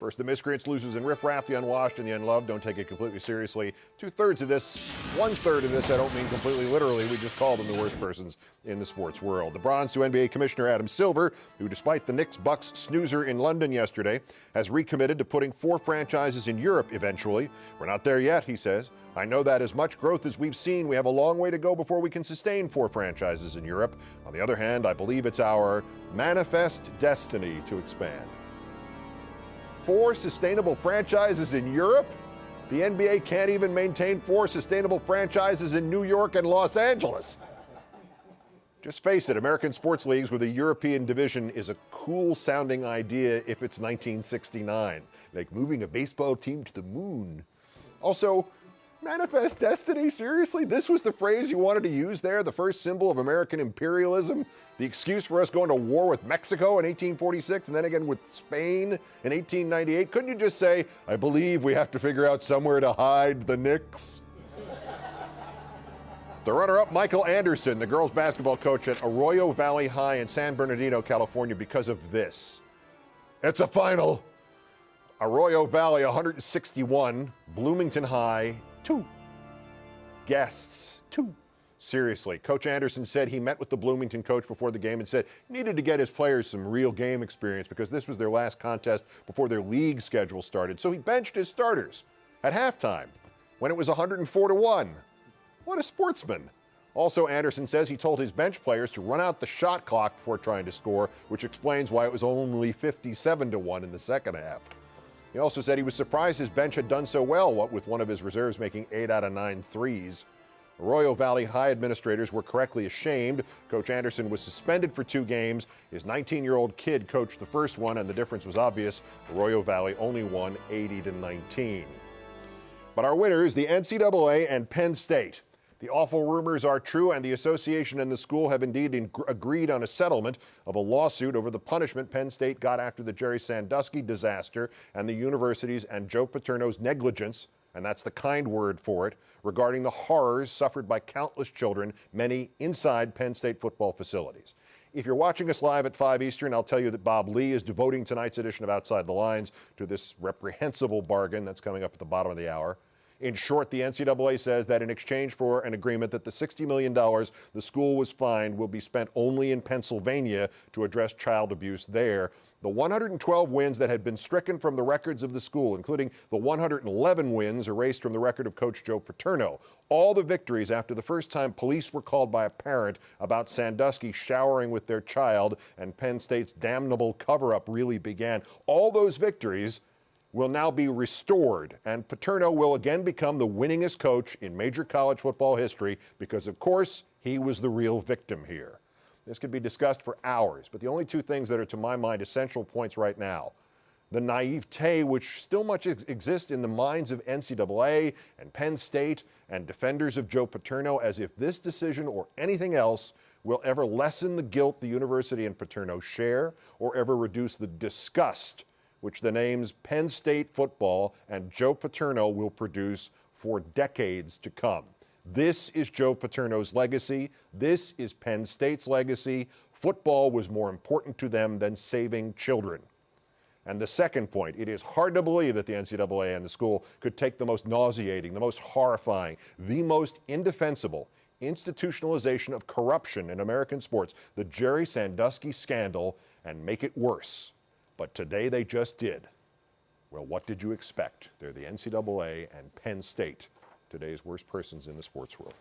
First, the miscreants, losers, and riffraff, the unwashed and the unloved. Don't take it completely seriously. 2/3 of this, 1/3 of this, I don't mean completely literally. We just call them the worst persons in the sports world. The bronze to NBA Commissioner Adam Silver, who, despite the Knicks-Bucks snoozer in London yesterday, has recommitted to putting 4 franchises in Europe eventually. We're not there yet, he says. I know that as much growth as we've seen, we have a long way to go before we can sustain 4 franchises in Europe. On the other hand, I believe it's our manifest destiny to expand. 4 sustainable franchises in Europe? The NBA can't even maintain 4 sustainable franchises in New York and Los Angeles. Just face it, American sports leagues with a European division is a cool-sounding idea if it's 1969, like moving a baseball team to the moon. Also, manifest destiny? Seriously? This was the phrase you wanted to use there? The first symbol of American imperialism? The excuse for us going to war with Mexico in 1846 and then again with Spain in 1898? Couldn't you just say, I believe we have to figure out somewhere to hide the Knicks? The runner-up, Michael Anderson, the girls' basketball coach at Arroyo Valley High in San Bernardino, California, because of this. It's a final. Arroyo Valley 161, Bloomington High 2. Guests 2. Seriously, Coach Anderson said he met with the Bloomington coach before the game and said he needed to get his players some real game experience because this was their last contest before their league schedule started. So he benched his starters at halftime when it was 104-1. What a sportsman. Also, Anderson says he told his bench players to run out the shot clock before trying to score, which explains why it was only 57-1 in the second half. He also said he was surprised his bench had done so well, what with one of his reserves making 8 out of 9 threes. Arroyo Valley High administrators were correctly ashamed. Coach Anderson was suspended for 2 games. His 19-year-old kid coached the first one, and the difference was obvious. Arroyo Valley only won 80-19. But our winners, the NCAA and Penn State. The awful rumors are true, and the association and the school have indeed agreed on a settlement of a lawsuit over the punishment Penn State got after the Jerry Sandusky disaster and the university's and Joe Paterno's negligence, and that's the kind word for it, regarding the horrors suffered by countless children, many inside Penn State football facilities. If you're watching us live at 5 Eastern, I'll tell you that Bob Lee is devoting tonight's edition of Outside the Lines to this reprehensible bargain that's coming up at the bottom of the hour. In short, the NCAA says that in exchange for an agreement that the $60 million the school was fined will be spent only in Pennsylvania to address child abuse there. The 112 wins that had been stricken from the records of the school, including the 111 wins erased from the record of Coach Joe Paterno. All the victories after the first time police were called by a parent about Sandusky showering with their child and Penn State's damnable cover-up really began. All those victories will now be restored, and Paterno will again become the winningest coach in major college football history because, of course, he was the real victim here. This could be discussed for hours, but the only 2 things that are, to my mind, essential points right now: the naivete which still much exists in the minds of NCAA and Penn State and defenders of Joe Paterno, as if this decision or anything else will ever lessen the guilt the university and Paterno share or ever reduce the disgust which the names Penn State football and Joe Paterno will produce for decades to come. This is Joe Paterno's legacy. This is Penn State's legacy. Football was more important to them than saving children. And the second point, it is hard to believe that the NCAA and the school could take the most nauseating, the most horrifying, the most indefensible institutionalization of corruption in American sports, the Jerry Sandusky scandal, and make it worse. But today they just did. Well, what did you expect? They're the NCAA and Penn State, today's worst persons in the sports world.